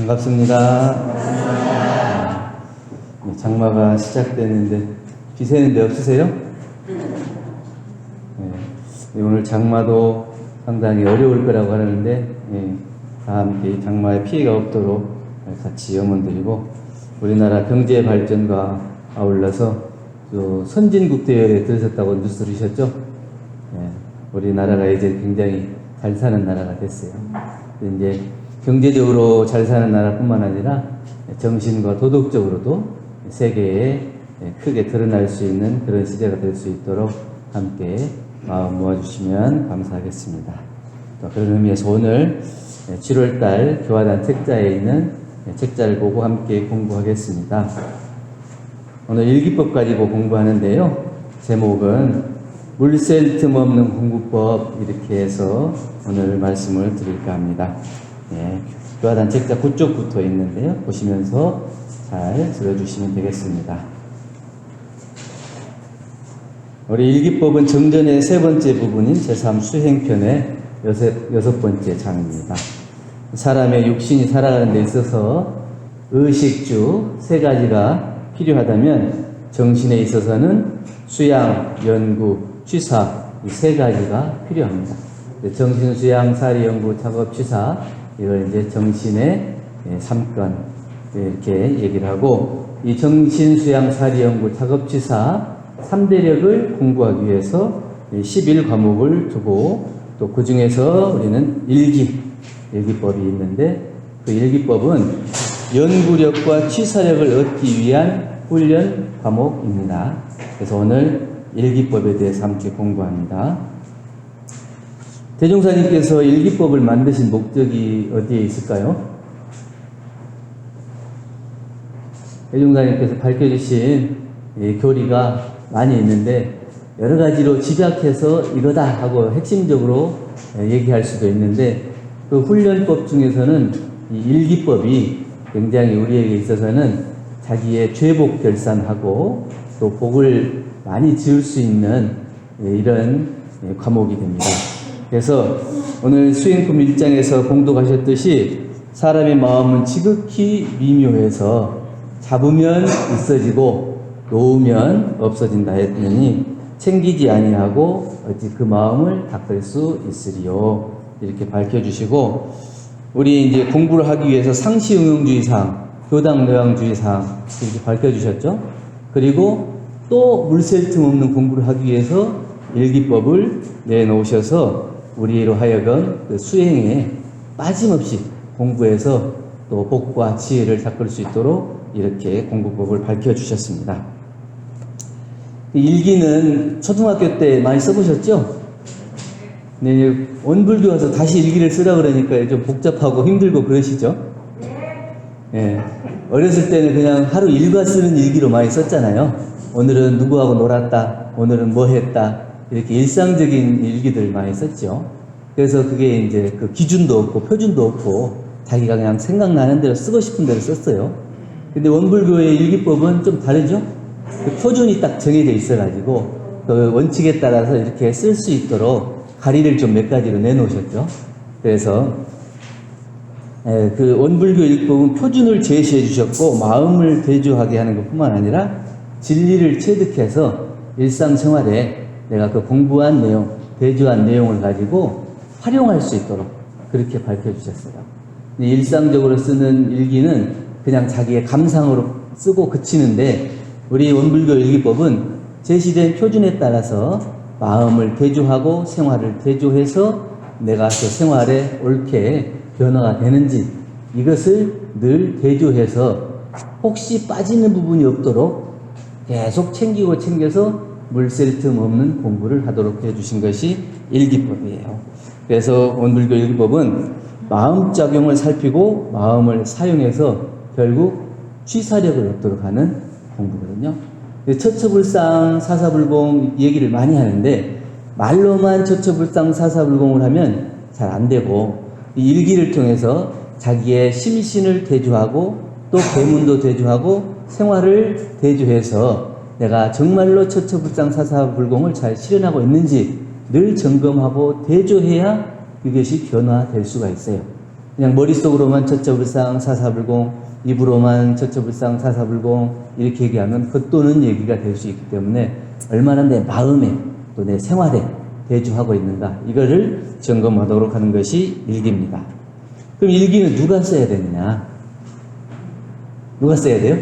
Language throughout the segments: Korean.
반갑습니다. 장마가 시작되는데 비 새는 데 없으세요? 네, 오늘 장마도 상당히 어려울 거라고 하는데 다 함께 장마에 피해가 없도록 같이 염원드리고, 우리나라 경제 발전과 아울러서 또 선진국 대열에 들으셨다고 뉴스 들으셨죠? 우리나라가 이제 굉장히 잘 사는 나라가 됐어요. 이제 경제적으로 잘 사는 나라뿐만 아니라 정신과 도덕적으로도 세계에 크게 드러날 수 있는 그런 시대가 될 수 있도록 함께 마음 모아주시면 감사하겠습니다. 또 그런 의미에서 오늘 7월달 교화단 책자에 있는 책자를 보고 함께 공부하겠습니다. 오늘 일기법 가지고 공부하는데요. 제목은 물 셀 틈 없는 공부법, 이렇게 해서 오늘 말씀을 드릴까 합니다. 교화단 책자 9쪽 붙어 있는데요. 보시면서 잘 들어주시면 되겠습니다. 우리 일기법은 정전의 세 번째 부분인 제3 수행편의 여섯 번째 장입니다. 사람의 육신이 살아가는 데 있어서 의식주 세 가지가 필요하다면 정신에 있어서는 수양, 연구, 취사, 이 세 가지가 필요합니다. 정신, 수양, 사리, 연구, 작업, 취사, 이걸 이제 정신의 3건 이렇게 얘기를 하고, 이 정신, 수양, 사리, 연구, 작업, 취사 3대력을 공부하기 위해서 11과목을 두고, 또 그 중에서 우리는 일기법이 있는데, 그 일기법은 연구력과 취사력을 얻기 위한 훈련 과목입니다. 그래서 오늘 일기법에 대해서 함께 공부합니다. 대종사님께서 일기법을 만드신 목적이 어디에 있을까요? 대종사님께서 밝혀주신 교리가 많이 있는데, 여러 가지로 집약해서 이거다 하고 핵심적으로 얘기할 수도 있는데, 그 훈련법 중에서는 이 일기법이 굉장히 우리에게 있어서는 자기의 죄복 결산하고 또 복을 많이 지을 수 있는 이런 과목이 됩니다. 그래서 오늘 수행품 1장에서 공독하셨듯이 사람의 마음은 지극히 미묘해서 잡으면 있어지고 놓으면 없어진다 했더니 챙기지 아니하고 어찌 그 마음을 닦을 수 있으리요, 이렇게 밝혀주시고, 우리 이제 공부를 하기 위해서 상시응용주의상, 교당노양주의상 이렇게 밝혀주셨죠. 그리고 또 물샐 틈 없는 공부를 하기 위해서 일기법을 내놓으셔서 우리로 하여금 그 수행에 빠짐없이 공부해서 또 복과 지혜를 닦을 수 있도록 이렇게 공부법을 밝혀주셨습니다. 일기는 초등학교 때 많이 써보셨죠? 네, 원불교 와서 다시 일기를 쓰라 그러니까 좀 복잡하고 힘들고 그러시죠? 네. 어렸을 때는 그냥 하루 일과 쓰는 일기로 많이 썼잖아요. 오늘은 누구하고 놀았다, 오늘은 뭐 했다, 이렇게 일상적인 일기들 많이 썼죠. 그래서 그게 이제 그 기준도 없고 표준도 없고 자기가 그냥 생각나는 대로 쓰고 싶은 대로 썼어요. 근데 원불교의 일기법은 좀 다르죠? 그 표준이 딱 정해져 있어가지고 그 원칙에 따라서 이렇게 쓸 수 있도록 가리를 좀 몇 가지로 내놓으셨죠. 그래서 그 원불교 일법은 표준을 제시해 주셨고, 마음을 대조하게 하는 것뿐만 아니라 진리를 체득해서 일상생활에 내가 그 공부한 내용, 대조한 내용을 가지고 활용할 수 있도록 그렇게 밝혀주셨어요. 일상적으로 쓰는 일기는 그냥 자기의 감상으로 쓰고 그치는데, 우리 원불교 일기법은 제시된 표준에 따라서 마음을 대조하고 생활을 대조해서 내가 그 생활에 옳게 변화가 되는지, 이것을 늘 대조해서 혹시 빠지는 부분이 없도록 계속 챙겨서 물샐 틈 없는 공부를 하도록 해주신 것이 일기법이에요. 그래서 원불교 일기법은 마음작용을 살피고 마음을 사용해서 결국 취사력을 얻도록 하는 공부거든요. 처처불상 사사불공 얘기를 많이 하는데, 말로만 처처불상 사사불공을 하면 잘 안 되고, 이 일기를 통해서 자기의 심신을 대조하고 또 계문도 대조하고 생활을 대조해서 내가 정말로 처처불상 사사불공을 잘 실현하고 있는지 늘 점검하고 대조해야 이것이 변화될 수가 있어요. 그냥 머릿속으로만 처처불상 사사불공, 입으로만 처처불상 사사불공 이렇게 얘기하면 겉도는 얘기가 될 수 있기 때문에 얼마나 내 마음에 또 내 생활에 대주하고 있는가, 이거를 점검하도록 하는 것이 일기입니다. 그럼 일기는 누가 써야 되느냐? 누가 써야 돼요?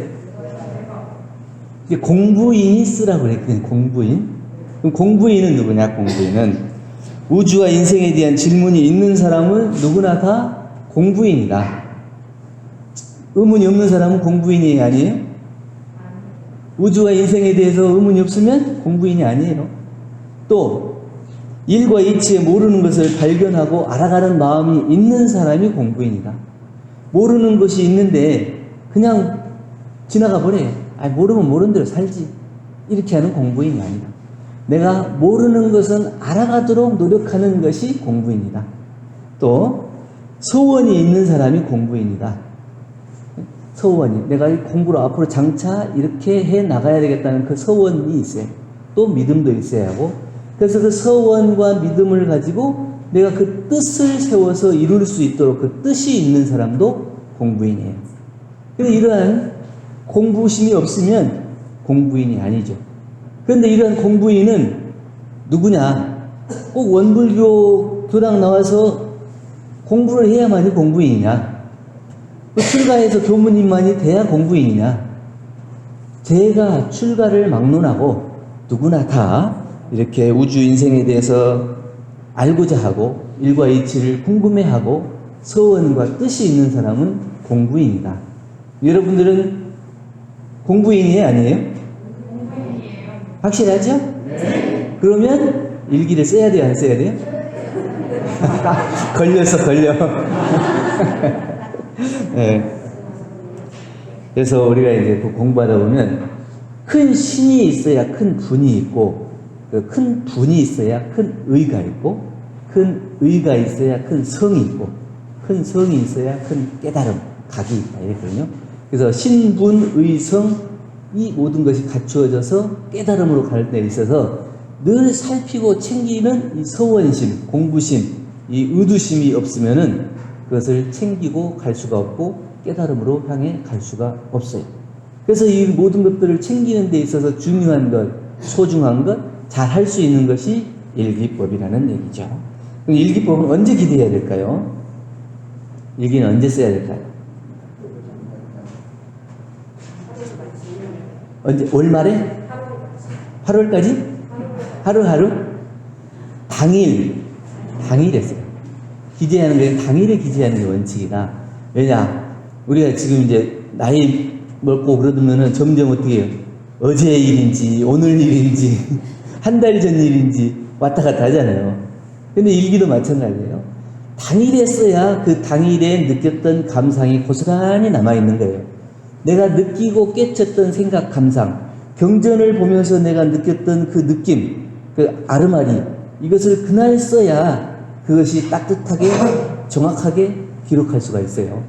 이게 공부인이 쓰라고 그랬거든요. 공부인. 그럼 공부인은 누구냐? 공부인은 우주와 인생에 대한 질문이 있는 사람은 누구나 다 공부인이다. 의문이 없는 사람은 공부인이 아니에요? 우주와 인생에 대해서 의문이 없으면 공부인이 아니에요. 또 일과 이치에 모르는 것을 발견하고 알아가는 마음이 있는 사람이 공부인이다. 모르는 것이 있는데 그냥 지나가 버려요. 모르면 모르는 대로 살지. 이렇게 하는 공부인이 아니다. 내가 모르는 것은 알아가도록 노력하는 것이 공부인이다. 또 소원이 있는 사람이 공부인이다. 소원이, 내가 이 공부를 앞으로 장차 이렇게 해 나가야 되겠다는 그 소원이 있어요. 또 믿음도 있어야 하고, 그래서 그 소원과 믿음을 가지고 내가 그 뜻을 세워서 이룰 수 있도록 그 뜻이 있는 사람도 공부인이에요. 그런데 이러한 공부심이 없으면 공부인이 아니죠. 그런데 이러한 공부인은 누구냐? 꼭 원불교 교당 나와서 공부를 해야만이 공부인이냐? 출가해서 교무님만이 돼야 공부인이냐? 제가 출가를 막론하고 누구나 다 이렇게 우주 인생에 대해서 알고자 하고 일과 이치를 궁금해하고 소원과 뜻이 있는 사람은 공부인이다. 여러분들은 공부인이에요? 아니에요? 공부인이에요. 확실하죠? 네. 그러면 일기를 써야 돼요? 안 써야 돼요? 걸려. 네. 그래서 우리가 이제 공부하다 보면 큰 신이 있어야 큰 분이 있고, 그 큰 분이 있어야 큰 의가 있고, 큰 의가 있어야 큰 성이 있고, 큰 성이 있어야 큰 깨달음, 각이 있다. 이랬거든요. 그래서 신분, 의성, 이 모든 것이 갖추어져서 깨달음으로 갈 때 있어서 늘 살피고 챙기는 이 서원심, 공부심, 이 의두심이 없으면은 그것을 챙기고 갈 수가 없고 깨달음으로 향해 갈 수가 없어요. 그래서 이 모든 것들을 챙기는 데 있어서 중요한 것, 소중한 것, 잘 할 수 있는 것이 일기법이라는 얘기죠. 그럼 일기법은 언제 기대해야 될까요? 일기는 언제 써야 될까요? 언제? 올 말에? 8월까지? 하루하루? 당일했어요. 기재하는 게 당일에 기재하는 게 원칙이다. 왜냐? 우리가 지금 이제 나이 먹고 그러면은 점점 어떻게 해요? 어제 일인지, 오늘 일인지, 한 달 전 일인지 왔다 갔다 하잖아요. 근데 일기도 마찬가지예요. 당일에 써야 그 당일에 느꼈던 감상이 고스란히 남아있는 거예요. 내가 느끼고 깨쳤던 생각, 감상, 경전을 보면서 내가 느꼈던 그 느낌, 그 아르마리, 이것을 그날 써야 그것이 따뜻하게, 정확하게 기록할 수가 있어요.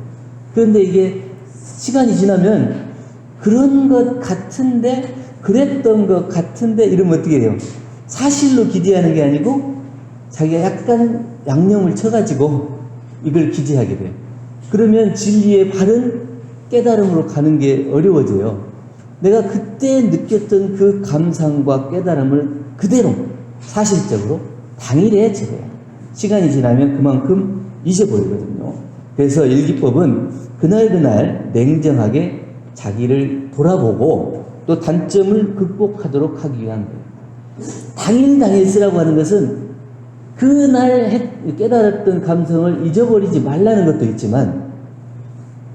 그런데 이게 시간이 지나면 그런 것 같은데, 그랬던 것 같은데, 이러면 어떻게 돼요? 사실로 기재하는 게 아니고 자기가 약간 양념을 쳐가지고 이걸 기재하게 돼요. 그러면 진리의 바른 깨달음으로 가는 게 어려워져요. 내가 그때 느꼈던 그 감상과 깨달음을 그대로 사실적으로 당일에 적어요. 시간이 지나면 그만큼 잊어버리거든요. 그래서 일기법은 그날 냉정하게 자기를 돌아보고 또 단점을 극복하도록 하기 위한 거예요. 당일 쓰라고 하는 것은 그날 깨달았던 감성을 잊어버리지 말라는 것도 있지만,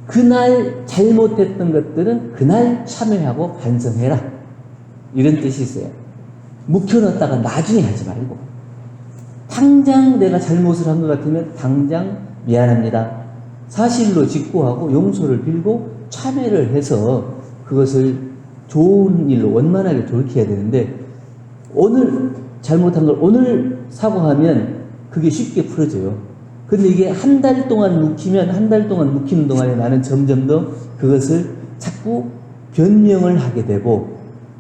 그날 잘못했던 것들은 그날 참여하고 반성해라, 이런 뜻이 있어요. 묵혀놨다가 나중에 하지 말고, 당장 내가 잘못을 한 것 같으면 당장 미안합니다, 사실로 직고하고 용서를 빌고 참회를 해서 그것을 좋은 일로 원만하게 돌이켜야 되는데, 오늘 잘못한 걸 오늘 사과하면 그게 쉽게 풀어져요. 근데 이게 한 달 동안 묵히면 한 달 동안 묵히는 동안에 나는 점점 더 그것을 자꾸 변명을 하게 되고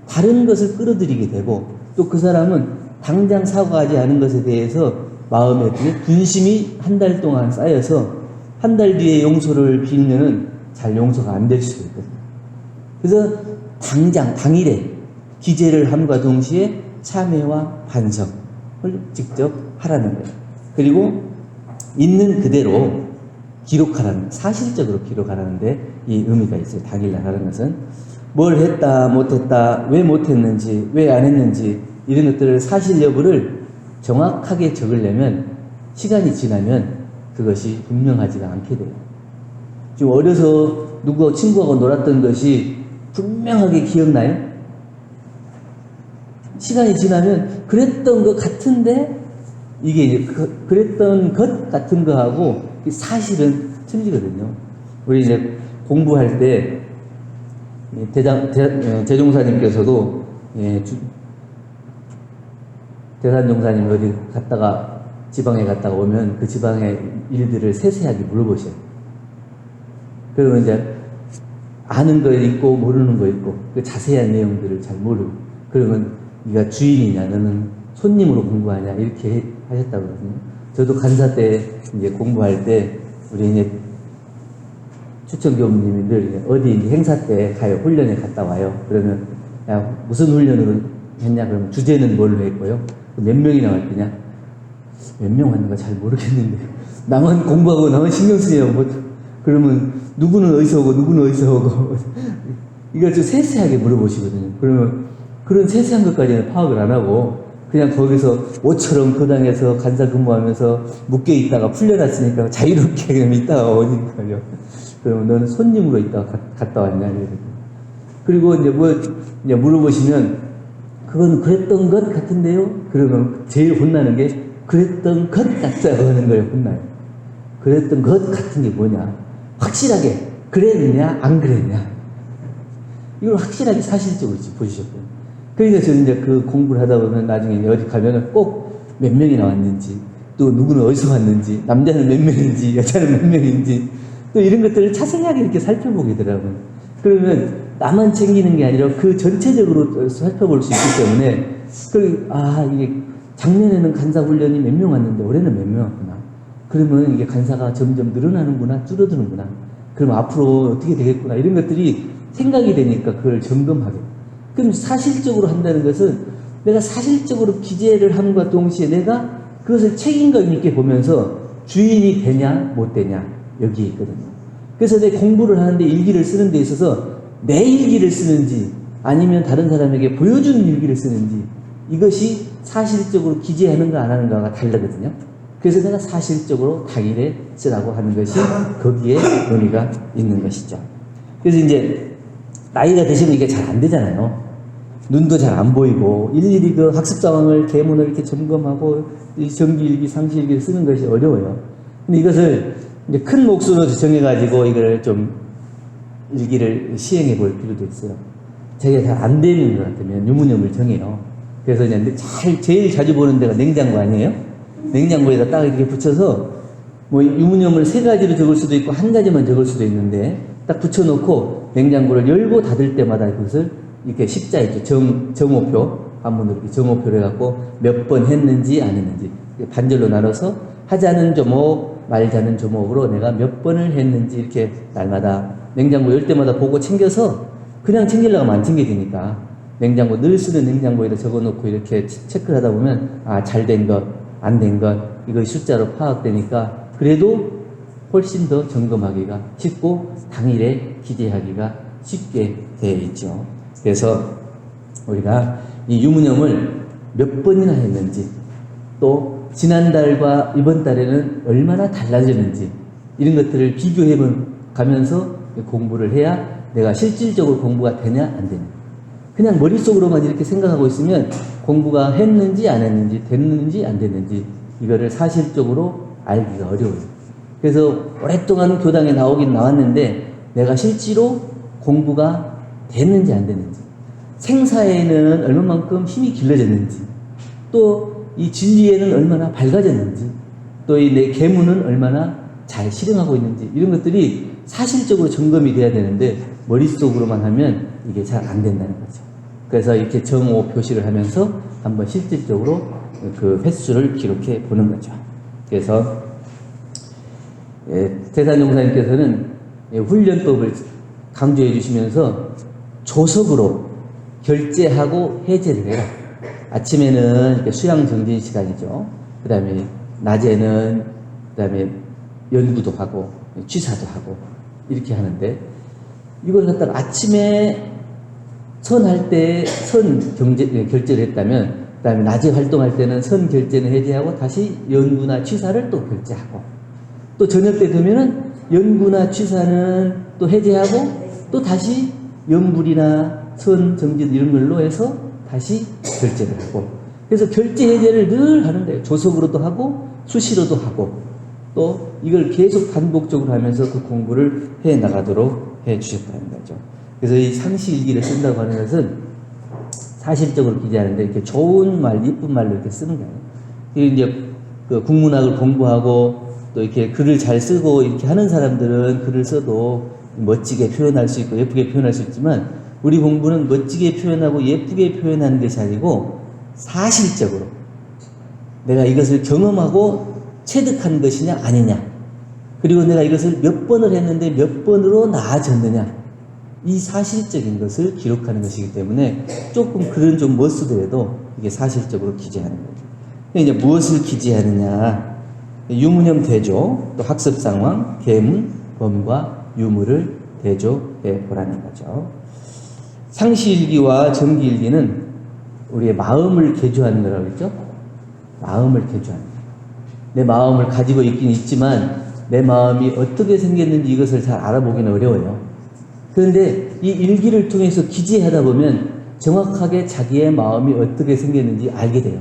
다른 것을 끌어들이게 되고, 또 그 사람은 당장 사과하지 않은 것에 대해서 마음에 분심이 한 달 동안 쌓여서 한 달 뒤에 용서를 빌면은 잘 용서가 안 될 수도 있거든요. 그래서 당일에 기재를 함과 동시에 참회와 반성을 직접 하라는 거예요. 그리고 있는 그대로 기록하라는, 사실적으로 기록하라는데 이 의미가 있어요. 당일날 하는 것은 뭘 했다 못했다, 왜 못했는지 왜 안 했는지 이런 것들을 사실 여부를 정확하게 적으려면 시간이 지나면 그것이 분명하지가 않게 돼요. 지금 어려서 누구 친구하고 놀았던 것이 분명하게 기억나요? 시간이 지나면 그랬던 것 같은데 이게 이제 그랬던 것 같은 거하고 사실은 틀리거든요. 우리 이제 공부할 때 대종사님께서도 대산종사님 어디 갔다가 지방에 갔다가 오면 그 지방의 일들을 세세하게 물어보셔요. 그러면 이제 아는 거 있고 모르는 거 있고 그 자세한 내용들을 잘 모르고 그러면 네가 주인이냐 너는 손님으로 공부하냐 이렇게 하셨다고 그러거든요. 저도 간사 때 이제 공부할 때 우리 이제 추천교무님이 늘 어디 행사 때 가요. 훈련에 갔다 와요. 그러면 야 무슨 훈련을 했냐 그러면 주제는 뭘로 했고요. 몇 명이나 왔느냐 몇 명 왔는가 잘 모르겠는데 나만 공부하고 나만 신경 쓰냐고 그러면 누구는 어디서 오고 누구는 어디서 오고 이걸 좀 세세하게 물어보시거든요. 그러면 그런 세세한 것까지는 파악을 안 하고 그냥 거기서 옷처럼 교당에서 간사 근무하면서 묶여 있다가 풀려났으니까 자유롭게 그냥 있다가 오니까요. 그러면 너는 손님으로 있다가 갔다 왔냐 이러거든요. 그리고 이제 이제 물어보시면 그건 그랬던 것 같은데요. 그러면 제일 혼나는 게 그랬던 것 같다고 하는 거예요. 혼나요. 그랬던 것 같은 게 뭐냐? 확실하게 그랬느냐 안 그랬냐? 이걸 확실하게 사실적으로 보시셨고요. 그러니까 저는 이제 그 공부를 하다 보면 나중에 어디 가면은 꼭 몇 명이 나왔는지, 또 누구는 어디서 왔는지, 남자는 몇 명인지, 여자는 몇 명인지, 또 이런 것들을 자세하게 이렇게 살펴보게 되더라고요. 그러면 나만 챙기는 게 아니라 그 전체적으로 살펴볼 수 있기 때문에, 이게 작년에는 간사 훈련이 몇 명 왔는데 올해는 몇 명 왔구나. 그러면 이게 간사가 점점 늘어나는구나, 줄어드는구나. 그럼 앞으로 어떻게 되겠구나. 이런 것들이 생각이 되니까 그걸 점검하게. 그럼 사실적으로 한다는 것은 내가 사실적으로 기재를 함과 동시에 내가 그것을 책임감 있게 보면서 주인이 되냐 못 되냐 여기에 있거든요. 그래서 내 공부를 하는데 일기를 쓰는 데 있어서 내 일기를 쓰는지 아니면 다른 사람에게 보여주는 일기를 쓰는지 이것이 사실적으로 기재하는가 안 하는가가 다르거든요. 그래서 내가 사실적으로 당일에 쓰라고 하는 것이 거기에 의미가 있는 것이죠. 그래서 이제 나이가 드시면 이게 잘 안 되잖아요. 눈도 잘 안 보이고 일일이 그 학습 상황을 계문을 이렇게 점검하고 정기일기, 상시일기를 쓰는 것이 어려워요. 근데 이것을 이제 큰 몫으로 정해가지고 이걸 좀 일기를 시행해 볼 필요도 있어요. 제가 잘 안 되는 것 같으면 유문형을 정해요. 그래서 이제 제일 자주 보는 데가 냉장고 아니에요? 냉장고에다 딱 이렇게 붙여서 뭐 유문형을 3가지로 적을 수도 있고 1가지만 적을 수도 있는데 딱 붙여놓고 냉장고를 열고 닫을 때마다 그것을 이렇게 십자 있죠. 정오표 한문으로 이렇게 정오표를 해갖고 몇 번 했는지 안 했는지 반절로 나눠서 하자는 조목 말자는 조목으로 내가 몇 번을 했는지 이렇게 날마다 냉장고 열 때마다 보고 챙겨서 그냥 챙기려고 하면 안 챙겨지니까 냉장고 늘 쓰는 냉장고에다 적어놓고 이렇게 체크를 하다 보면 잘 된 것, 안 된 것 이거 숫자로 파악되니까 그래도 훨씬 더 점검하기가 쉽고 당일에 기재하기가 쉽게 되어 있죠. 그래서 우리가 이 유문형을 몇 번이나 했는지 또 지난달과 이번 달에는 얼마나 달라졌는지 이런 것들을 비교해 가면서 공부를 해야 내가 실질적으로 공부가 되냐 안 되냐. 그냥 머릿속으로만 이렇게 생각하고 있으면 공부가 했는지 안 했는지 됐는지 안 됐는지 이거를 사실적으로 알기가 어려워요. 그래서 오랫동안 교당에 나오긴 나왔는데 내가 실제로 공부가 됐는지 안 됐는지 생사에는 얼마만큼 힘이 길러졌는지 또 이 진리에는 얼마나 밝아졌는지 또 이 내 계문은 얼마나 잘 실행하고 있는지 이런 것들이 사실적으로 점검이 돼야 되는데 머릿속으로만 하면 이게 잘 안 된다는 거죠. 그래서 이렇게 정오 표시를 하면서 한번 실질적으로 그 횟수를 기록해 보는 거죠. 그래서 대산용사님께서는 훈련법을 강조해 주시면서 조석으로 결제하고 해제를 해라. 아침에는 이렇게 수양 정진 시간이죠. 그 다음에 낮에는 그 다음에 연구도 하고 취사도 하고 이렇게 하는데, 이걸 갖다가 아침에 선할 때 선 결제를 했다면, 그 다음에 낮에 활동할 때는 선 결제는 해제하고 다시 연구나 취사를 또 결제하고, 또 저녁 때 되면은 연구나 취사는 또 해제하고 또 다시 연불이나 선 정진 이런 걸로 해서 다시 결제를 하고, 그래서 결제 해제를 늘 하는 거예요. 조석으로도 하고 수시로도 하고, 또 이걸 계속 반복적으로 하면서 그 공부를 해 나가도록 해 주셨다는 거죠. 그래서 이 상시일기를 쓴다고 하는 것은 사실적으로 기재하는데 이렇게 좋은 말, 이쁜 말로 이렇게 쓰는 거예요. 이제 그 국문학을 공부하고 또 이렇게 글을 잘 쓰고 이렇게 하는 사람들은 글을 써도 멋지게 표현할 수 있고 예쁘게 표현할 수 있지만, 우리 공부는 멋지게 표현하고 예쁘게 표현하는 것이 아니고 사실적으로 내가 이것을 경험하고 체득한 것이냐 아니냐, 그리고 내가 이것을 몇 번을 했는데 몇 번으로 나아졌느냐, 이 사실적인 것을 기록하는 것이기 때문에 조금 글은 좀 멋쓰더라도 이게 사실적으로 기재하는 거죠. 이제 무엇을 기재하느냐, 유문형 대조, 또 학습 상황, 계문, 범과 유무를 대조해 보라는 거죠. 상시일기와 정기일기는 우리의 마음을 개조하는 거라고 했죠. 마음을 개조하는 거예요. 내 마음을 가지고 있긴 있지만 내 마음이 어떻게 생겼는지 이것을 잘 알아보기는 어려워요. 그런데 이 일기를 통해서 기재하다 보면 정확하게 자기의 마음이 어떻게 생겼는지 알게 돼요.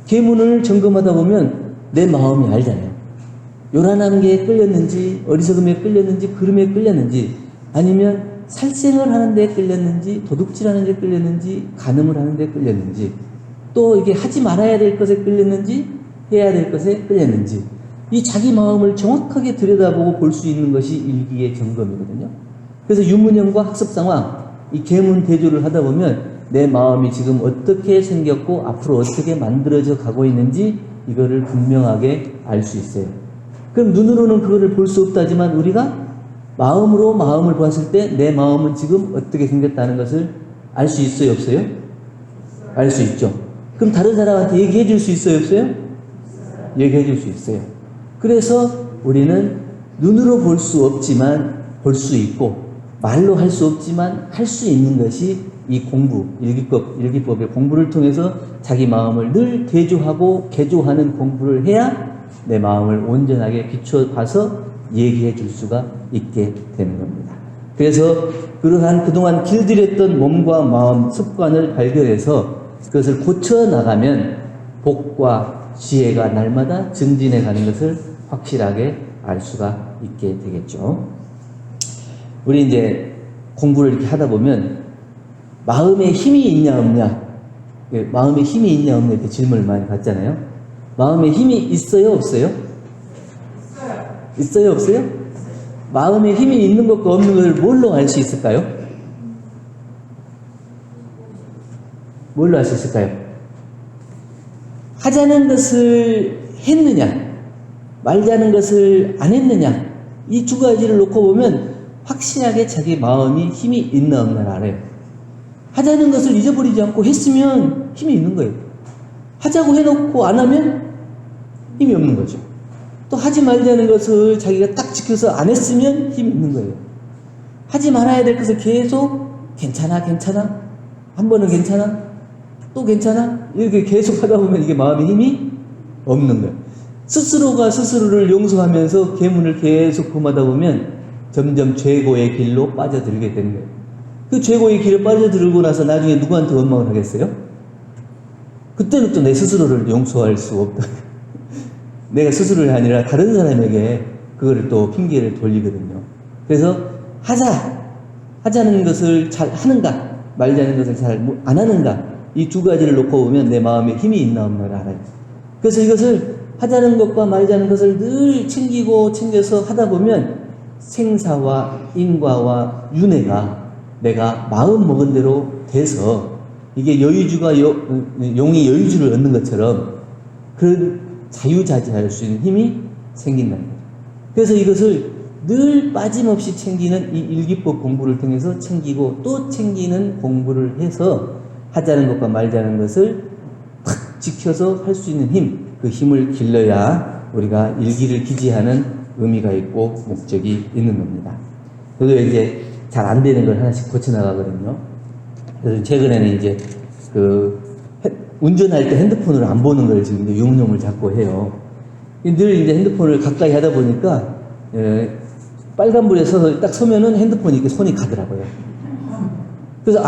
계문을 점검하다 보면 내 마음이 알잖아요. 요란한 게 끌렸는지, 어리석음에 끌렸는지, 그름에 끌렸는지, 아니면 살생을 하는데 끌렸는지, 도둑질하는 데 끌렸는지, 간음을 하는 데 끌렸는지, 또 이게 하지 말아야 될 것에 끌렸는지, 해야 될 것에 끌렸는지, 이 자기 마음을 정확하게 들여다보고 볼 수 있는 것이 일기의 점검이거든요. 그래서 유문형과 학습 상황, 이 계문 대조를 하다 보면 내 마음이 지금 어떻게 생겼고 앞으로 어떻게 만들어져 가고 있는지 이거를 분명하게 알 수 있어요. 그럼 눈으로는 그거를 볼 수 없다지만 우리가 마음으로 마음을 봤을 때 내 마음은 지금 어떻게 생겼다는 것을 알 수 있어요, 없어요? 알 수 있죠. 그럼 다른 사람한테 얘기해 줄 수 있어요, 없어요? 얘기해 줄 수 있어요. 그래서 우리는 눈으로 볼 수 없지만 볼 수 있고, 말로 할 수 없지만 할 수 있는 것이 이 공부, 일기법의 공부를 통해서 자기 마음을 늘 대조하고 개조하는 공부를 해야 내 마음을 온전하게 비춰봐서 얘기해 줄 수가 있게 되는 겁니다. 그래서 그러한 그동안 길들였던 몸과 마음, 습관을 발견해서 그것을 고쳐나가면 복과 지혜가 날마다 증진해 가는 것을 확실하게 알 수가 있게 되겠죠. 우리 이제 공부를 이렇게 하다 보면 마음에 힘이 있냐 없냐, 마음에 힘이 있냐 없냐 이렇게 질문을 많이 받잖아요. 마음에 힘이 있어요, 없어요? 있어요, 없어요? 마음에 힘이 있는 것과 없는 것을 뭘로 알 수 있을까요? 뭘로 알 수 있을까요? 하자는 것을 했느냐, 말자는 것을 안 했느냐, 이 두 가지를 놓고 보면 확실하게 자기 마음이 힘이 있나 없나를 알아요. 하자는 것을 잊어버리지 않고 했으면 힘이 있는 거예요. 하자고 해놓고 안 하면 힘이 없는 거죠. 또 하지 말자는 것을 자기가 딱 지켜서 안 했으면 힘이 있는 거예요. 하지 말아야 될 것을 계속 괜찮아, 괜찮아, 한 번은 괜찮아, 또 괜찮아, 이렇게 계속 하다 보면 이게 마음에 힘이 없는 거예요. 스스로가 스스로를 용서하면서 계문을 계속 범하다 보면 점점 죄고의 길로 빠져들게 되는 거예요. 그 죄고의 길에 빠져들고 나서 나중에 누구한테 원망을 하겠어요? 그때는 또 내 스스로를 용서할 수 없다. 내가 스스로가 아니라 다른 사람에게 그거를 또 핑계를 돌리거든요. 그래서 하자는 것을 잘 하는가, 말자는 것을 잘 안 하는가, 이 두 가지를 놓고 보면 내 마음에 힘이 있나 없나를 알아요. 그래서 이것을 하자는 것과 말자는 것을 늘 챙겨서 하다 보면 생사와 인과와 윤회가 내가 마음 먹은 대로 돼서 이게 여의주가 용이 여의주를 얻는 것처럼 그런 자유자재할 수 있는 힘이 생긴다는 거죠. 그래서 이것을 늘 빠짐없이 챙기는 이 일기법 공부를 통해서 챙기고 또 챙기는 공부를 해서 하자는 것과 말자는 것을 탁 지켜서 할 수 있는 힘, 그 힘을 길러야 우리가 일기를 기지하는 의미가 있고 목적이 있는 겁니다. 그리고 이제 잘 안 되는 걸 하나씩 고쳐나가거든요. 그래서 최근에는 이제 운전할 때 핸드폰을 안 보는 걸 지금 이제 유문용을 자꾸 해요. 늘 이제 핸드폰을 가까이 하다 보니까 빨간불에 서서 딱 서면은 핸드폰이 이렇게 손이 가더라고요. 그래서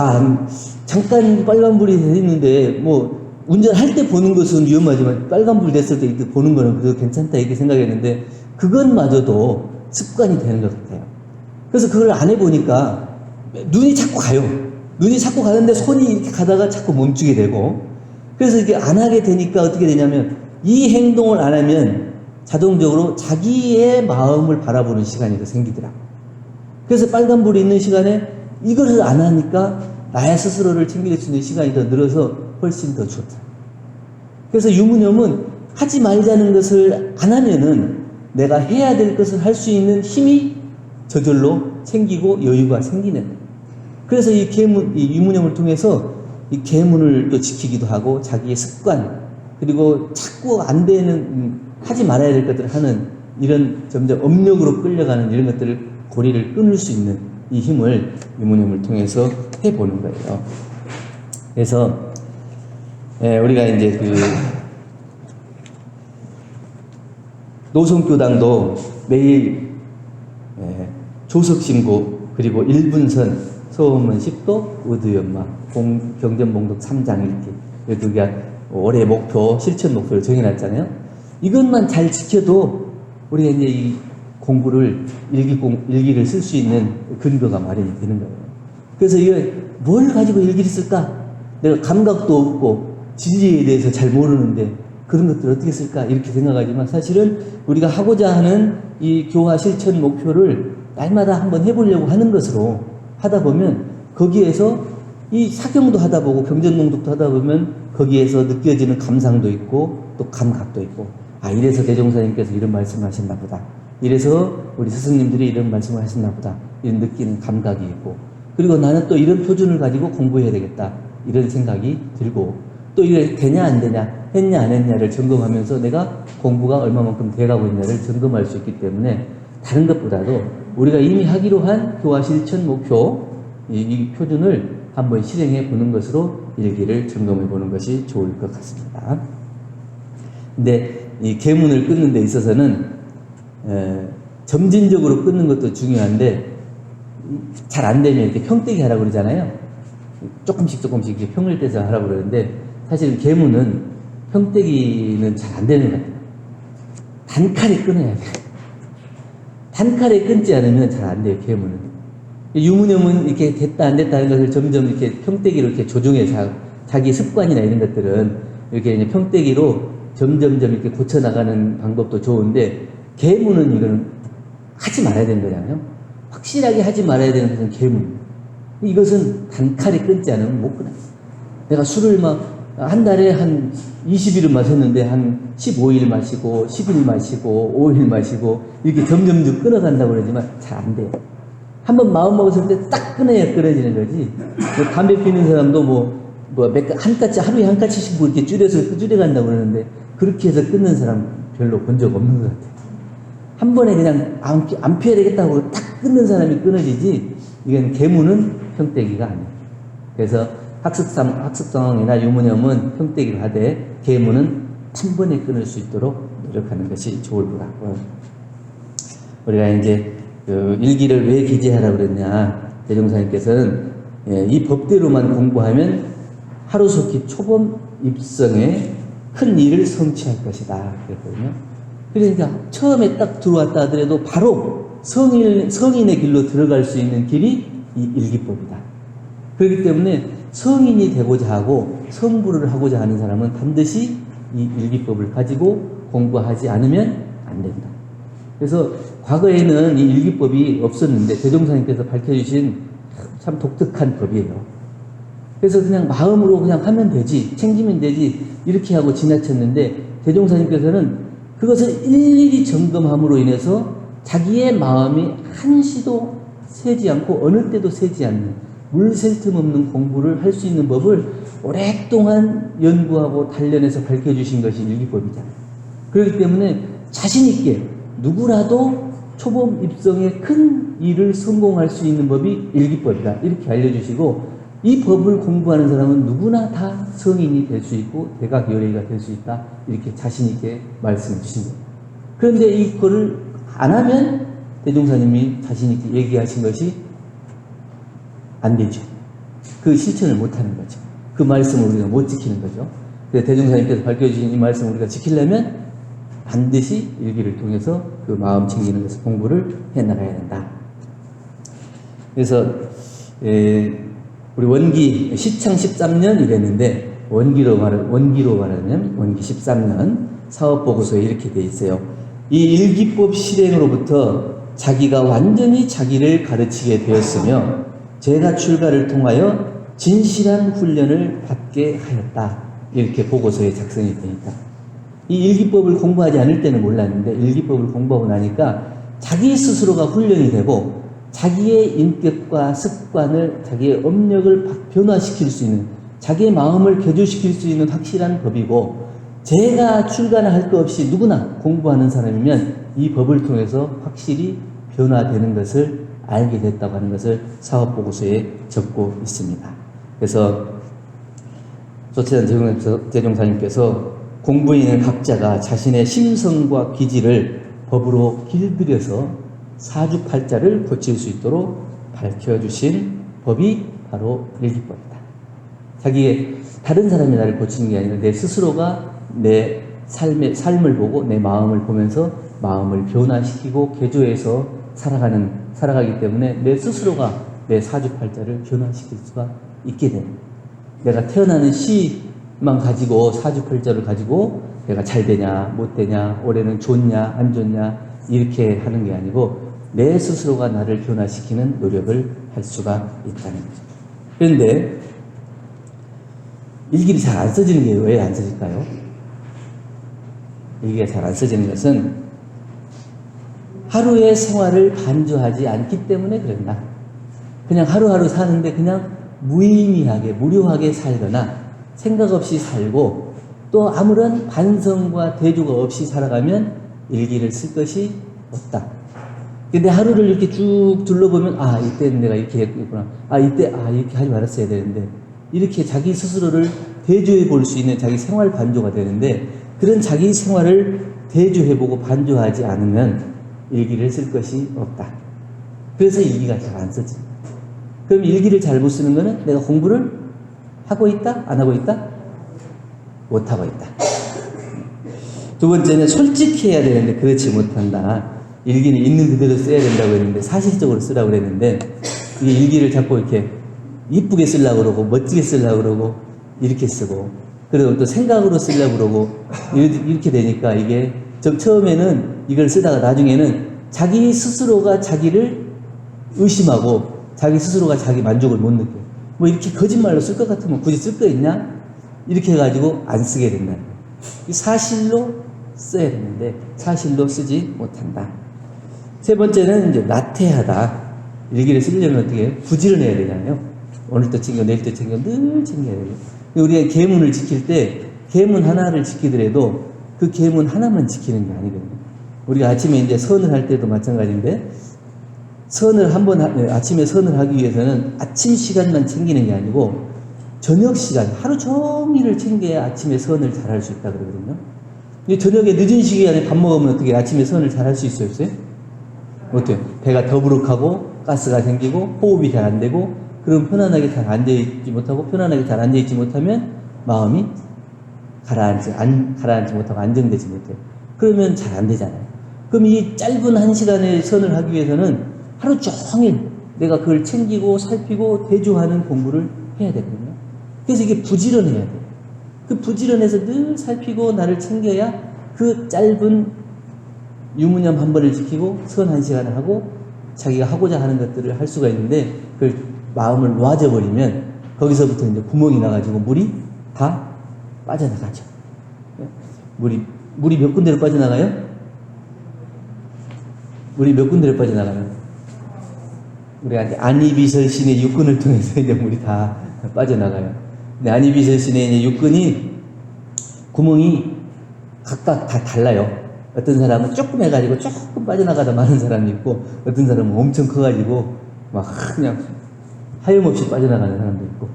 잠깐 빨간불이 됐는데 뭐 운전할 때 보는 것은 위험하지만 빨간불 됐을 때 이렇게 보는 거는 그래도 괜찮다 이렇게 생각했는데 그것마저도 습관이 되는 것 같아요. 그래서 그걸 안 해보니까 눈이 자꾸 가요. 눈이 자꾸 가는데 손이 이렇게 가다가 자꾸 멈추게 되고 그래서 이게 안 하게 되니까 어떻게 되냐면 이 행동을 안 하면 자동적으로 자기의 마음을 바라보는 시간이 더 생기더라고요. 그래서 빨간불이 있는 시간에 이것을 안 하니까 나의 스스로를 챙길 수 있는 시간이 더 늘어서 훨씬 더 좋다. 그래서 유무념은 하지 말자는 것을 안 하면은 내가 해야 될 것을 할 수 있는 힘이 저절로 생기고 여유가 생기는 거예요. 그래서 이 유무념을 통해서 이 계문을 또 지키기도 하고 자기의 습관 그리고 자꾸 안 되는 하지 말아야 될 것들을 하는 이런 점점 업력으로 끌려가는 이런 것들을 고리를 끊을 수 있는 이 힘을 유무념을 통해서 해보는 거예요. 그래서 우리가 이제 노선교당도 매일 조석신고 그리고 1분선 소음은 10도 의두연마 경전봉독 3장 이렇게 우리가 올해 목표 실천 목표를 정해놨잖아요. 이것만 잘 지켜도 우리가 이제 이 공부를 일기를 쓸 수 있는 근거가 마련이 되는 거예요. 그래서 이걸 뭘 가지고 일기를 쓸까? 내가 감각도 없고 진리에 대해서 잘 모르는데 그런 것들 어떻게 쓸까? 이렇게 생각하지만 사실은 우리가 하고자 하는 이 교화 실천 목표를 날마다 한번 해보려고 하는 것으로 하다 보면 거기에서 이 사경도 하다 보고 경전봉독도 하다 보면 거기에서 느껴지는 감상도 있고 또 감각도 있고 이래서 대종사님께서 이런 말씀을 하셨나 보다. 이래서 우리 스승님들이 이런 말씀을 하셨나 보다. 이런 느끼는 감각이 있고 그리고 나는 또 이런 표준을 가지고 공부해야 되겠다. 이런 생각이 들고 또 이게 되냐 안 되냐 했냐 안 했냐를 점검하면서 내가 공부가 얼마만큼 돼가고 있냐를 점검할 수 있기 때문에 다른 것보다도 우리가 이미 하기로 한 교화 실천 목표 이 표준을 한번 실행해 보는 것으로 일기를 점검해 보는 것이 좋을 것 같습니다. 근데 이 계문을 끊는 데 있어서는 점진적으로 끊는 것도 중요한데 잘 안 되면 이렇게 평대기 하라고 그러잖아요. 조금씩 이렇게 평을 떼서 하라고 그러는데 사실은 계문은 평대기는 잘 안 되는 것 같아요. 단칼에 끊어야 돼요. 단칼에 끊지 않으면 잘 안 돼요, 계문은. 유무념은 이렇게 됐다 안 됐다 하는 것을 점점 이렇게 평대기로 이렇게 조정해서 자기 습관이나 이런 것들은 이렇게 이제 평대기로 점점 이렇게 고쳐나가는 방법도 좋은데 계문은 이거는 하지 말아야 되는 거잖아요. 확실하게 하지 말아야 되는 것은 계문. 이것은 단칼에 끊지 않으면 못 끊어요. 내가 술을 한 달에 한 20일을 마셨는데 한 15일 마시고 10일 마시고 5일 마시고 이렇게 점점 끊어간다고 그러지만 잘 안 돼요. 한번 마음 먹었을 때 딱 끊어야 끊어지는 거지. 담배 피는 사람도 한 까치, 하루에 한 까치씩 이렇게 줄여간다고 그러는데 그렇게 해서 끊는 사람 별로 본 적 없는 것 같아요. 한 번에 그냥 안 피워야 되겠다고 딱 끊는 사람이 끊어지지 이건 계문은 평대기가 아니에요. 그래서 학습성이나 유무념은 평대기를 하되 계문은 한 번에 끊을 수 있도록 노력하는 것이 좋을 것 같고요. 우리가 이제 일기를 왜 기재하라고 그랬냐. 대종사님께서는 이 법대로만 공부하면 하루속히 초범 입성에 큰 일을 성취할 것이다. 그랬거든요. 그러니까 처음에 딱 들어왔다 하더라도 바로 성인의 길로 들어갈 수 있는 길이 이 일기법이다. 그렇기 때문에 성인이 되고자 하고 성불을 하고자 하는 사람은 반드시 이 일기법을 가지고 공부하지 않으면 안 된다. 그래서 과거에는 이 일기법이 없었는데 대종사님께서 밝혀주신 참 독특한 법이에요. 그래서 그냥 마음으로 그냥 하면 되지, 챙기면 되지 이렇게 하고 지나쳤는데 대종사님께서는 그것을 일일이 점검함으로 인해서 자기의 마음이 한시도 새지 않고 어느 때도 새지 않는 물 셀 틈 없는 공부를 할 수 있는 법을 오랫동안 연구하고 단련해서 밝혀주신 것이 일기법이잖아요. 그렇기 때문에 자신 있게 누구라도 초범 입성에 큰 일을 성공할 수 있는 법이 일기법이다. 이렇게 알려주시고 이 법을 공부하는 사람은 누구나 다 성인이 될 수 있고 대각 열애가 될 수 있다. 이렇게 자신 있게 말씀해 주신 거예요. 그런데 이거를 안 하면 대종사님이 자신 있게 얘기하신 것이 안 되죠. 그 실천을 못 하는 거죠. 그 말씀을 우리가 못 지키는 거죠. 그래서 대종사님께서 밝혀주신 이 말씀을 우리가 지키려면 반드시 일기를 통해서 그 마음 챙기는 것을 공부를 해나가야 된다. 그래서 우리 원기 시창 13년 이랬는데 원기로 말하면 원기 13년 사업보고서에 이렇게 돼 있어요. 이 일기법 실행으로부터 자기가 완전히 자기를 가르치게 되었으며 제가 출가를 통하여 진실한 훈련을 받게 하였다. 이렇게 보고서에 작성이 되니까 이 일기법을 공부하지 않을 때는 몰랐는데 일기법을 공부하고 나니까 자기 스스로가 훈련이 되고 자기의 인격과 습관을 자기의 업력을 변화시킬 수 있는 자기의 마음을 개조시킬 수 있는 확실한 법이고 제가 출가할 것 없이 누구나 공부하는 사람이면 이 법을 통해서 확실히 변화되는 것을 알게 됐다고 하는 것을 사업보고서에 적고 있습니다. 그래서 조치단 대종사님께서 공부인은 각자가 자신의 심성과 기질을 법으로 길들여서 사주팔자를 고칠 수 있도록 밝혀주신 법이 바로 일기법이다. 자기의 다른 사람이 나를 고치는 게 아니라 내 스스로가 내 삶을 보고 내 마음을 보면서 마음을 변화시키고 개조해서 살아가기 때문에 내 스스로가 내 사주팔자를 변화시킬 수가 있게 됩니다. 내가 태어나는 시만 가지고 사주팔자를 가지고 내가 잘 되냐 못 되냐 올해는 좋냐 안 좋냐 이렇게 하는 게 아니고 내 스스로가 나를 변화시키는 노력을 할 수가 있다는 거죠. 그런데 일기를 잘 안 써지는 게 왜 안 써질까요? 일기가 잘 안 써지는 것은 하루의 생활을 반주하지 않기 때문에 그런다. 그냥 하루하루 사는데 그냥 무의미하게 무료하게 살거나 생각 없이 살고 또 아무런 반성과 대조가 없이 살아가면 일기를 쓸 것이 없다. 근데 하루를 이렇게 쭉 둘러보면 아 이때는 내가 이렇게 했구나. 아 이때 이렇게 하지 말았어야 되는데 이렇게 자기 스스로를 대조해 볼 수 있는 자기 생활 반조가 되는데 그런 자기 생활을 대조해보고 반조하지 않으면 일기를 쓸 것이 없다. 그래서 일기가 잘 안 써집니다. 그럼 일기를 잘 못 쓰는 거는 내가 공부를 하고 있다? 안 하고 있다? 못 하고 있다. 두 번째는 솔직해야 되는데 그렇지 못한다. 일기는 있는 그대로 써야 된다고 했는데 사실적으로 쓰라고 그랬는데 이게 일기를 자꾸 이렇게 이쁘게 쓰려고 그러고 멋지게 쓰려고 그러고 이렇게 쓰고 그리고 또 생각으로 쓰려고 그러고 이렇게 되니까 이게 처음에는 이걸 쓰다가 나중에는 자기 스스로가 자기를 의심하고 자기 스스로가 자기 만족을 못 느껴요. 뭐 이렇게 거짓말로 쓸 것 같으면 굳이 쓸 거 있냐? 이렇게 해가지고 안 쓰게 된다는 거예요. 사실로 써야 되는데 사실로 쓰지 못한다. 세 번째는 이제 나태하다. 일기를 쓰려면 어떻게 해요? 부지런해야 되잖아요. 오늘도 챙겨 내일도 챙겨 늘 챙겨야 돼요. 우리가 계문을 지킬 때 계문 하나를 지키더라도 그 계문 하나만 지키는 게 아니거든요. 우리가 아침에 이제 선을 할 때도 마찬가지인데 선을 아침에 선을 하기 위해서는 아침 시간만 챙기는 게 아니고 저녁 시간 하루 종일을 챙겨야 아침에 선을 잘 할 수 있다 그러거든요. 근데 저녁에 늦은 시간에 밥 먹으면 어떻게 아침에 선을 잘 할 수 있어요? 어때요? 배가 더부룩하고 가스가 생기고 호흡이 잘 안 되고 그럼 편안하게 잘 앉아있지 못하고 편안하게 잘 앉아있지 못하면 마음이 가라앉지 못하고 안정되지 못해요. 그러면 잘 안 되잖아요. 그럼 이 짧은 한 시간의 선을 하기 위해서는 하루 종일 내가 그걸 챙기고 살피고 대조하는 공부를 해야 되거든요. 그래서 이게 부지런해야 돼요. 그 부지런해서 늘 살피고 나를 챙겨야 그 짧은 유무념 한 번을 지키고 선 한 시간을 하고 자기가 하고자 하는 것들을 할 수가 있는데 그걸 마음을 놔줘버리면 거기서부터 이제 구멍이 나가지고 물이 다 빠져나가죠. 물이 몇 군데로 빠져나가요? 물이 몇 군데로 빠져나가요? 우리가 안이비설신의 육근을 통해서 이제 물이 다 빠져나가요. 근데 안이비설신의 이제 육근이 구멍이 각각 다 달라요. 어떤 사람은 조금 해가지고 조금 빠져나가다 마는 사람이 있고, 어떤 사람은 엄청 커가지고 막 그냥 하염없이 빠져나가는 사람도 있고.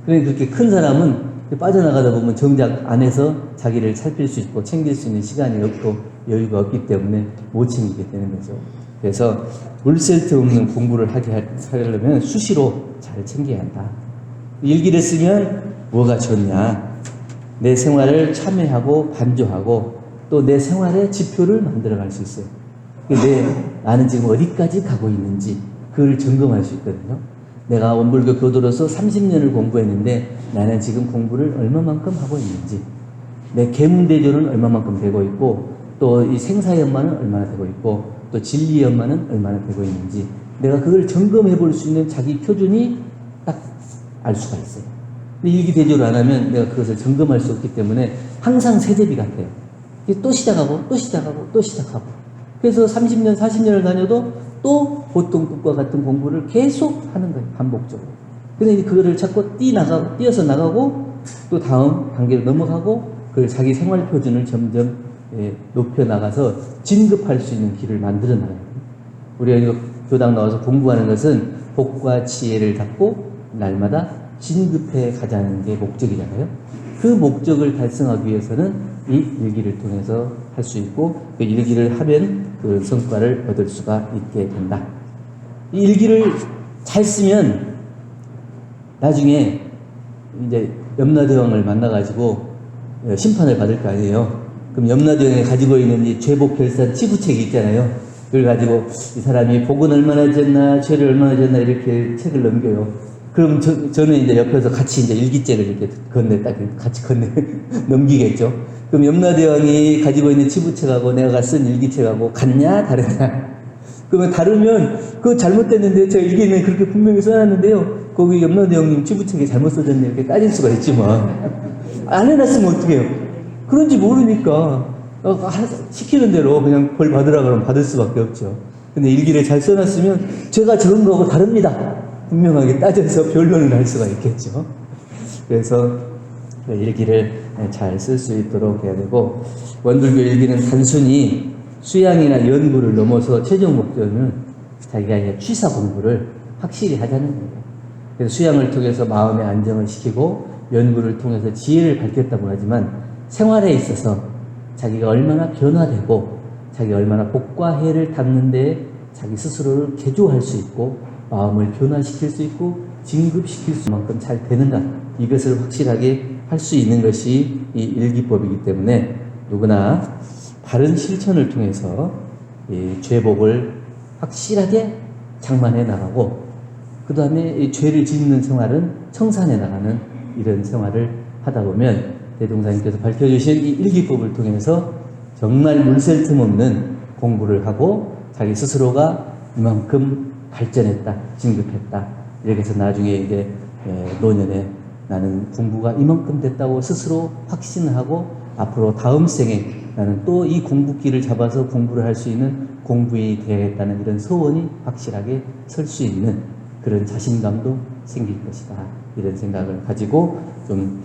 그러니까 그렇게 큰 사람은 빠져나가다 보면 정작 안에서 자기를 살필 수 있고 챙길 수 있는 시간이 없고 여유가 없기 때문에 못 챙기게 되는 거죠. 그래서 물샐 데 없는 공부를 하려면 수시로 잘 챙겨야 한다. 일기를 쓰면 뭐가 좋냐? 내 생활을 참여하고 반조하고 또 내 생활의 지표를 만들어갈 수 있어요. 나는 지금 어디까지 가고 있는지 그걸 점검할 수 있거든요. 내가 원불교 교도로서 30년을 공부했는데 나는 지금 공부를 얼마만큼 하고 있는지, 내 계문대조는 얼마만큼 되고 있고, 또 이 생사연마는 얼마나 되고 있고, 또 진리연마는 얼마나 되고 있는지, 내가 그걸 점검해 볼 수 있는 자기 표준이 딱 알 수가 있어요. 근데 일기대조를 안 하면 내가 그것을 점검할 수 없기 때문에 항상 세대비 같아요. 또 시작하고 또 시작하고 또 시작하고, 그래서 30년 40년을 다녀도 또 보통 것과 같은 공부를 계속 하는 거예요. 반복적으로. 근데 그거를 자꾸 뛰어서 나가고 또 다음 단계로 넘어가고, 그걸 자기 생활 표준을 점점 높여 나가서 진급할 수 있는 길을 만들어 나가요. 우리가 이거 교당 나와서 공부하는 것은 복과 지혜를 갖고 날마다 진급해 가자는 게 목적이잖아요. 그 목적을 달성하기 위해서는 이 일기를 통해서 할 수 있고, 그 일기를 하면 그 성과를 얻을 수가 있게 된다. 이 일기를 잘 쓰면 나중에 이제 염라대왕을 만나가지고 심판을 받을 거 아니에요. 그럼 염라대왕이 가지고 있는 이 죄복 결산 치부책이 있잖아요. 그걸 가지고 이 사람이 복은 얼마나 졌나, 죄를 얼마나 졌나 이렇게 책을 넘겨요. 그럼 저는 이제 옆에서 같이 이제 일기장을 이렇게 같이 넘기겠죠. 그럼 염라대왕이 가지고 있는 치부책하고 내가 쓴 일기책하고 같냐, 다르냐? 그러면 다르면 그거 잘못됐는데 제가 일기는 그렇게 분명히 써놨는데요. 거기 염라대왕님 치부책이 잘못 써졌네 이렇게 따질 수가 있지만 안 해놨으면 어떡해요? 그런지 모르니까 시키는 대로 그냥 벌 받으라 그러면 받을 수밖에 없죠. 근데 일기를 잘 써놨으면 제가 적은 거하고 다릅니다. 분명하게 따져서 변론을 할 수가 있겠죠. 그래서 일기를 잘 쓸 수 있도록 해야 되고, 원불교 일기는 단순히 수양이나 연구를 넘어서 최종 목적은 자기가 이제 취사 공부를 확실히 하자는 거예요. 그래서 수양을 통해서 마음의 안정을 시키고 연구를 통해서 지혜를 밝혔다고 하지만, 생활에 있어서 자기가 얼마나 변화되고 자기가 얼마나 복과 해를 담는 데 자기 스스로를 개조할 수 있고 마음을 변화시킬 수 있고 진급시킬 수 만큼 잘 되는가, 이것을 확실하게 할 수 있는 것이 이 일기법이기 때문에 누구나 바른 실천을 통해서 이 죄복을 확실하게 장만해 나가고, 그 다음에 이 죄를 짓는 생활은 청산해 나가는 이런 생활을 하다 보면 대종사님께서 밝혀주신 이 일기법을 통해서 정말 물샐 틈 없는 공부를 하고 자기 스스로가 이만큼 발전했다, 진급했다, 이렇게 해서 나중에 이제 노년에 나는 공부가 이만큼 됐다고 스스로 확신하고 앞으로 다음 생에 나는 또 이 공부길을 잡아서 공부를 할 수 있는 공부인이 되어야겠다는 이런 소원이 확실하게 설 수 있는 그런 자신감도 생길 것이다, 이런 생각을 가지고 좀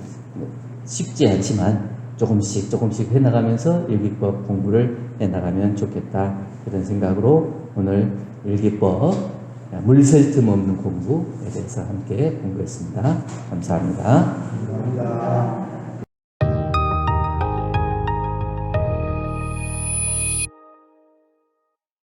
쉽지 않지만 조금씩 해나가면서 일기법 공부를 해나가면 좋겠다, 이런 생각으로 오늘 일기법 물샐 틈 없는 공부에 대해서 함께 공부했습니다. 감사합니다. 감사합니다.